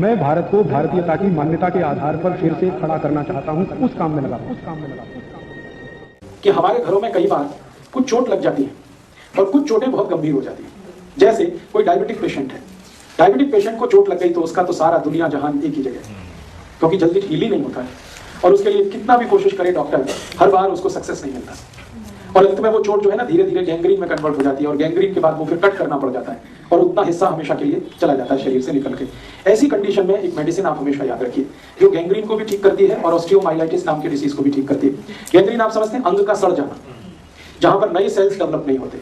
मैं भारत को भारतीयता की मान्यता के आधार पर फिर से खड़ा करना चाहता हूं, उस काम में लगा कि हमारे घरों में कई बार कुछ चोट लग जाती है और कुछ चोटें बहुत गंभीर हो जाती हैं। जैसे कोई डायबिटिक पेशेंट है, डायबिटिक पेशेंट को चोट लग गई तो उसका तो सारा दुनिया जहान एक ही जगह है, क्योंकि जल्दी ठीक ही नहीं होता है और उसके लिए कितना भी कोशिश करे डॉक्टर, हर बार उसको सक्सेस नहीं मिलता और अंत में वो चोट जो है ना धीरे धीरे गैंग्रीन में कन्वर्ट हो जाती है और गैंग्रीन के बाद वो फिर कट करना पड़ जाता है और उतना हिस्सा हमेशा के लिए चला जाता है शरीर से निकल के। ऐसी कंडीशन में एक मेडिसिन आप हमेशा याद रखिए जो गैंग्रीन को भी ठीक करती है और ऑस्टियोमाइलाइटिस नाम की डिसीज को भी ठीक करती है। गैंग्रीन आप समझते हैं अंग का सड़ जाना, जहां पर नए सेल्स डेवलप नहीं होते,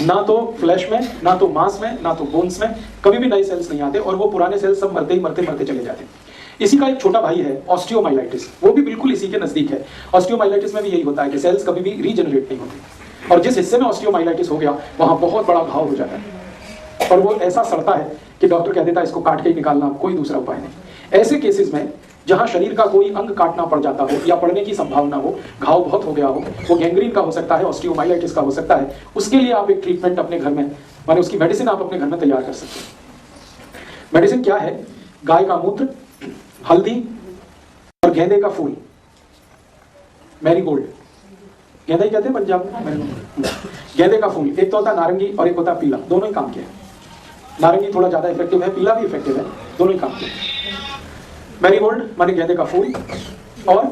ना तो फ्लैश में, ना तो मांस में, ना तो बोन्स में कभी भी नए सेल्स नहीं आते और वो पुराने सेल्स सब मरते ही मरते चले जाते हैं। इसी का एक छोटा भाई है ऑस्टियोमाइलाइटिस, वो भी बिल्कुल इसी के नजदीक है। ऑस्टियोमाइलाइटिस में भी यही होता है कि सेल्स कभी भी रीजनरेट नहीं होते और जिस हिस्से में ऑस्टियोमाइलाइटिस हो गया वहां बहुत बड़ा घाव हो जाता है और वो ऐसा सड़ता है कि डॉक्टर कह देता है इसको काट के ही निकालना, कोई दूसरा उपाय नहीं। ऐसे केसेस में जहां शरीर का कोई अंग काटना पड़ जाता हो या पड़ने की संभावना हो, घाव बहुत हो गया हो, वो गैंग्रीन का हो सकता है, ऑस्टियोमाइलाइटिस का हो सकता है, उसके लिए आप एक ट्रीटमेंट अपने घर में, माने उसकी मेडिसिन आप अपने घर में तैयार कर सकते हैं। मेडिसिन क्या है? गाय का मूत्र, हल्दी और गेंदे का फूल, मैरीगोल्ड, गेंदा ही कहते हैं पंजाब में। गेंदे का फूल, एक तो होता नारंगी और एक होता पीला, दोनों ही काम के हैं। नारंगी थोड़ा ज्यादा इफेक्टिव है, पीला भी इफेक्टिव है, दोनों ही काम के हैं। मैरीगोल्ड माने गेंदे का फूल और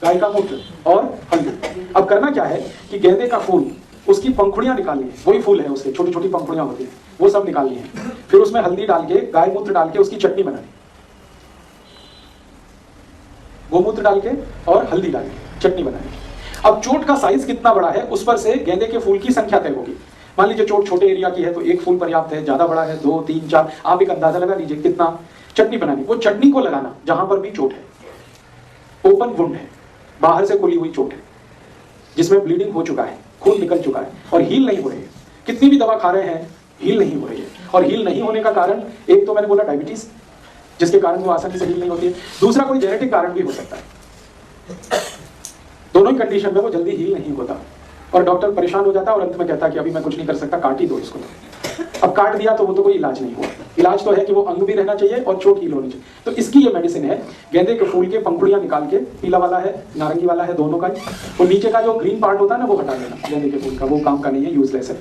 गाय का मूत्र और हल्दी। अब करना क्या है कि गेंदे का फूल, उसकी पंखुड़ियां निकालनी है, वही फूल है उसके, छोटी छोटी पंखुड़ियां होती है, वो सब निकालनी है। फिर उसमें हल्दी डाल के, गाय मूत्र डाल के उसकी चटनी बनानी, गोमूत्र डाल के और हल्दी डाल के चटनी बनानी। अब चोट का साइज कितना बड़ा है उस पर से गेंदे के फूल की संख्या तय होगी। मान लीजिए चोट छोटे एरिया की है तो एक फूल पर्याप्त है, ज्यादा बड़ा है 2, 3, 4, आप एक अंदाजा लगा लीजिए कितना। चटनी बनानी, वो चटनी को लगाना जहां पर भी चोट है, ओपन वुंड है, बाहर से खुली हुई चोट है जिसमें ब्लीडिंग हो चुका है, खून निकल चुका है और हील नहीं हो रही है, कितनी भी दवा खा रहे हैं हील नहीं हो रही है। और हील नहीं होने का कारण एक तो मैंने बोला डायबिटीज, जिसके कारण वो आसानी से हील नहीं होती है, दूसरा कोई जेनेटिक कारण भी हो सकता है। दोनों ही कंडीशन में वो जल्दी हील नहीं होता और डॉक्टर परेशान हो जाता है और अंत में कहता है कि अभी मैं कुछ नहीं कर सकता, काट ही दो इसको। अब काट दिया तो वो तो कोई इलाज नहीं हुआ। इलाज तो है कि वो अंग भी रहना चाहिए और चोट हील होनी चाहिए। तो इसकी ये मेडिसिन है, गेंदे के फूल के पंखुड़ियां निकाल के, पीला वाला है, नारंगी वाला है, दोनों का ही, वो नीचे का जो ग्रीन पार्ट होता है ना वो हटा देना गेंदे के फूल का, वो काम का नहीं है, यूजलेस है।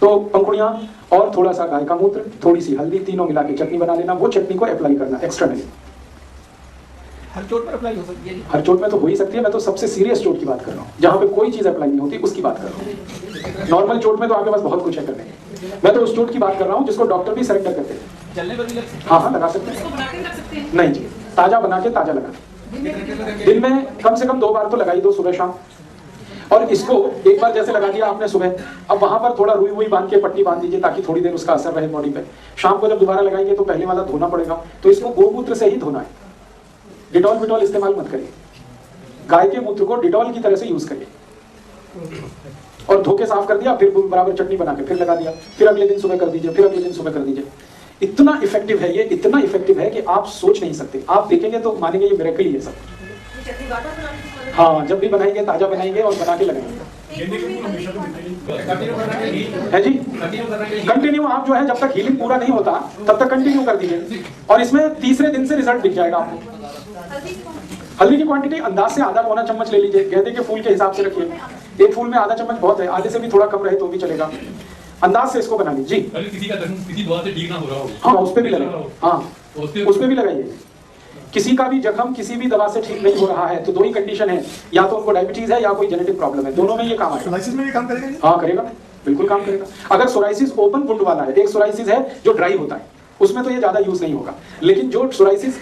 तो पंखुड़ियां और थोड़ा सा गाय का मूत्र, थोड़ी सी हल्दी, तीनों मिला के चटनी बना लेना। वो चटनी को अप्लाई करना एक्सटर्नली। हर चोट पर अप्लाई हो सकती है? हर चोट में तो हो ही सकती है, मैं तो सबसे सीरियस चोट की बात कर रहा हूँ, जहाँ पे कोई चीज अप्लाई नहीं होती उसकी बात कर रहा हूँ। नॉर्मल चोट में तो आपके पास बहुत कुछ है करने के, मैं तो उस चोट की बात कर रहा हूँ जिसको डॉक्टर भी सरेंडर करते हैं। जलने पर भी लग सकते हैं? हाँ लगा सकते हैं। नहीं जी, ताजा बना के ताजा लगा, दिन में कम से कम 2 बार तो लगाई दो, सुबह शाम। और इसको एक बार जैसे लगा दिया आपने सुबह, अब वहां पर थोड़ा रुई हुई बांध के पट्टी बांध दीजिए ताकि थोड़ी देर उसका असर रहे बॉडी पे। शाम को जब दोबारा लगाएंगे तो पहले वाला धोना पड़ेगा, तो इसको गोमूत्र से ही धोना है, डिटॉल विटॉल इस्तेमाल मत करिए। गाय के मूत्र को डिटॉल की तरह से यूज करिए और धो के साफ कर दिया, फिर बराबर चटनी बना के फिर लगा दिया, फिर अगले दिन सुबह कर दीजिए, फिर अगले दिन सुबह कर दीजिए। इतना इफेक्टिव है ये, इतना इफेक्टिव है कि आप सोच नहीं सकते। आप देखेंगे तो मानेंगे ये मिरेकल ही है सब। हाँ, जब भी बनाएंगे ताजा बनाएंगे और बना के लगाएंगे। है जी, कंटिन्यू आप जो है जब तक हीलिंग पूरा नहीं होता तब तक कंटिन्यू कर दीजिए और इसमें तीसरे दिन से रिजल्ट दिख जाएगा आपको। हल्दी की क्वांटिटी अंदाज से आधा पौना चम्मच ले लीजिए, गेंदे के फूल के हिसाब से रखिए। एक फूल में आधा चम्मच बहुत है, आधे से भी थोड़ा कम रहे तो भी चलेगा। अंदाज से इसको बना लीजिए। किसी का किसी दवा से ठीक ना हो रहा हो, हाँ उस पर भी लगाइए, हाँ उस पर भी लगाइए। किसी का भी जख्म किसी भी दवा से ठीक नहीं हो रहा है तो 2 ही कंडीशन है, या तो उनको डायबिटीज है या कोई जेनेटिक प्रॉब्लम है, दोनों में ये काम आएगा। सोराइसिस में भी काम करेगा? हाँ करेगा, बिल्कुल काम करेगा। अगर सोराइसिस ओपन वुंड वाला है, एक सोराइसिस है जो ड्राई होता है, उसमें तो ये ज्यादा यूज नहीं होगा, लेकिन जो सोराइसिस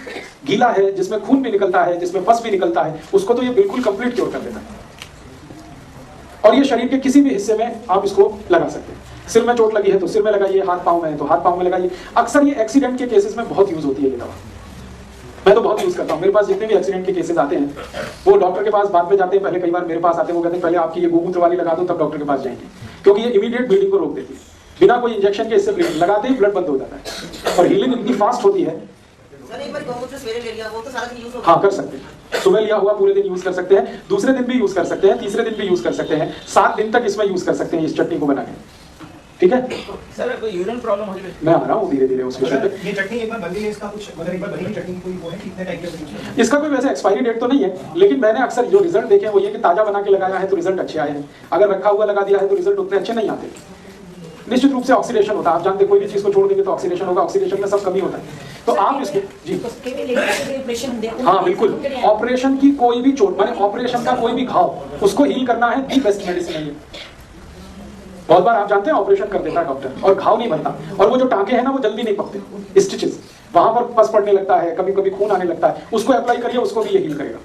गीला है, जिसमें खून भी निकलता है, जिसमें पस भी निकलता है, उसको तो ये बिल्कुल कंप्लीट क्योर कर देता है। और ये शरीर के किसी भी हिस्से में आप इसको लगा सकते हैं। सिर में चोट लगी है तो सिर में लगाइए, हाथ पांव में है तो हाथ पांव में लगाइए। अक्सर ये एक्सीडेंट के केसेस में बहुत यूज होती है ये दवा, मैं तो बहुत यूज करता हूँ। मेरे पास जितने भी एक्सीडेंट के केसेस आते हैं वो डॉक्टर के पास बाद में जाते हैं, पहले कई बार मेरे पास आते हैं, वो कहते हैं पहले आपकी ये गोमूत्र वाली लगा दो तब डॉक्टर के पास जाएंगे, क्योंकि ये इमीडिएट ब्लीडिंग को रोक देती है, बिना कोई इंजेक्शन के इससे ब्लीडिंग लगाते ही ब्लड बंद हो जाता है और हीलिंग इतनी फास्ट होती है। हाँ कर सकते हैं, सुबह लिया हुआ पूरे दिन यूज कर सकते हैं, दूसरे दिन भी यूज कर सकते हैं, तीसरे दिन भी यूज कर सकते हैं, 7 दिन तक इसमें यूज कर सकते हैं इस चटनी को बना के। ठीक है, सर कोई यूरिन प्रॉब्लम हो जाए मैं आ रहा हूँ धीरे धीरे उस विषय पे। ये चटनी एक बार बन गई है, इसका कुछ मतलब एक बार बनी हुई चटनी कोई वो है कितने टाइप के? इसका कोई वैसे एक्सपायरी डेट तो नहीं है, लेकिन मैंने अक्सर जो रिजल्ट देखे हैं वो ये कि ताजा बना के लगाया है तो रिजल्ट अच्छे आए हैं, अगर रखा हुआ लगा दिया है तो रिजल्ट उतने अच्छे नहीं आते। निश्चित रूप से ऑक्सीडेशन होता है, आप जानते हैं कोई भी चीज को छोड़ देंगे तो ऑक्सीडेशन होगा, ऑक्सीडेशन में सब कमी होता है। तो आप इसको जी हाँ बिल्कुल, ऑपरेशन की कोई भी चोट माने ऑपरेशन का कोई भी घाव उसको हील करना है, दी बेस्ट मेडिसिन है ये। बहुत बार आप जानते हैं ऑपरेशन कर देता है डॉक्टर और घाव नहीं बनता, और वो जो टांके हैं ना वो जल्दी नहीं पकते, स्टिचेस वहां पर पस पड़ने लगता है, कभी कभी खून आने लगता है, उसको अप्लाई करिए, उसको भी ये हील करेगा,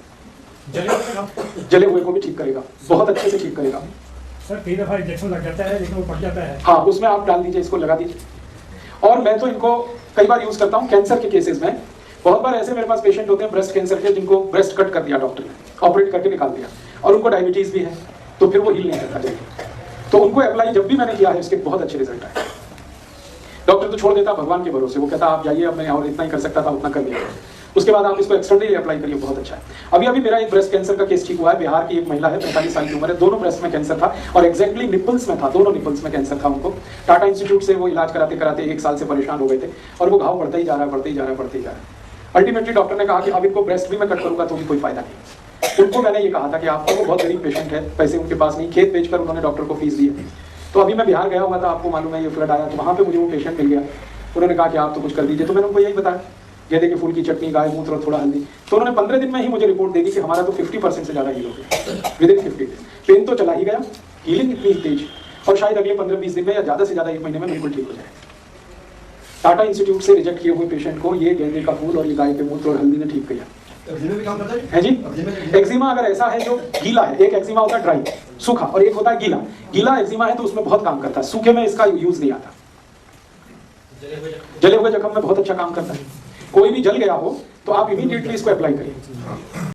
जले हुए को भी ठीक करेगा, बहुत अच्छे से ठीक करेगा। सर कई दफा इंजेक्शन लग जाता है लेकिन वो पड़ जाता है। हाँ उसमें आप डाल दीजिए, इसको लगा दीजिए। और मैं तो इनको कई बार यूज करता हूँ कैंसर के केसेस में। बहुत बार ऐसे मेरे पास पेशेंट होते हैं ब्रेस्ट कैंसर के, जिनको ब्रेस्ट कट कर दिया डॉक्टर ने, ऑपरेट करके निकाल दिया, और उनको डायबिटीज भी है, तो फिर वो हील नहीं करता जल्दी, तो उनको अप्लाई जब भी मैंने किया है उसके बहुत अच्छे रिजल्ट आए। डॉक्टर तो छोड़ देता भगवान के भरोसे, वो कहता आप जाइए, अब मैं और इतना ही कर सकता था उतना कर लिया, उसके बाद आप इसको एक्सटर्नली अप्लाई करिए, बहुत अच्छा है। अभी मेरा एक ब्रेस्ट कैंसर का केस ठीक हुआ है, बिहार की एक महिला है, 45 साल की उम्र है, दोनों ब्रेस्ट में कैंसर था और एक्जैक्टली निपल्स में था, दोनों निपल्स में कैंसर था उनको। टाटा इंस्टीट्यूट से वो इलाज कराते कराते 1 साल से परेशान हो गए थे, और वो घाव बढ़ता ही जा रहा है, बढ़ते ही जा रहा है, बढ़ते ही जा रहा है। अल्टीमेटली डॉक्टर ने कहा कि अब इनको ब्रेस्ट भी मैं कट करूंगा तो भी कोई फायदा नहीं। उनको मैंने ये कहा था कि आपका वो बहुत गरीब पेशेंट है, पैसे उनके पास नहीं, खेत बेचकर उन्होंने डॉक्टर को फीस दी है। तो अभी मैं बिहार गया हुआ था, आपको मालूम है, ये फ्लड आया, तो वहाँ पे मुझे वो पेशेंट मिल गया, उन्होंने कहा कि आप तो कुछ कर दीजिए, तो मैंने उनको यही बताया, गेंदे के फूल की चटनी, गाय मूत्र और थोड़ा हल्दी। तो उन्होंने 15 दिन में ही मुझे रिपोर्ट दे दी कि हमारा तो 50% से ज़्यादा हील हो गया, विदिन 50 दिन। पेन तो चला ही गया, हीलिंग इतनी तेज, और शायद अगले 15-20 दिन में या ज़्यादा से ज़्यादा 1 महीने में बिल्कुल ठीक हो जाए। टाटा इंस्टीट्यूट से रिजेक्ट किए हुए पेशेंट को ये गेंदे का फूल और ये गाय के मूत्र और हल्दी ने ठीक किया है जी। एक्जिमा अगर ऐसा है जो गीला है, एक एक्जिमा होता है ड्राई सूखा और एक होता है गीला, गीला एक्जिमा है तो उसमें बहुत काम करता है, सूखे में इसका यूज नहीं आता। जले हुए जख्म में बहुत अच्छा काम करता है। कोई भी जल गया हो तो आप इमीडिएटली इसको अप्लाई करिए।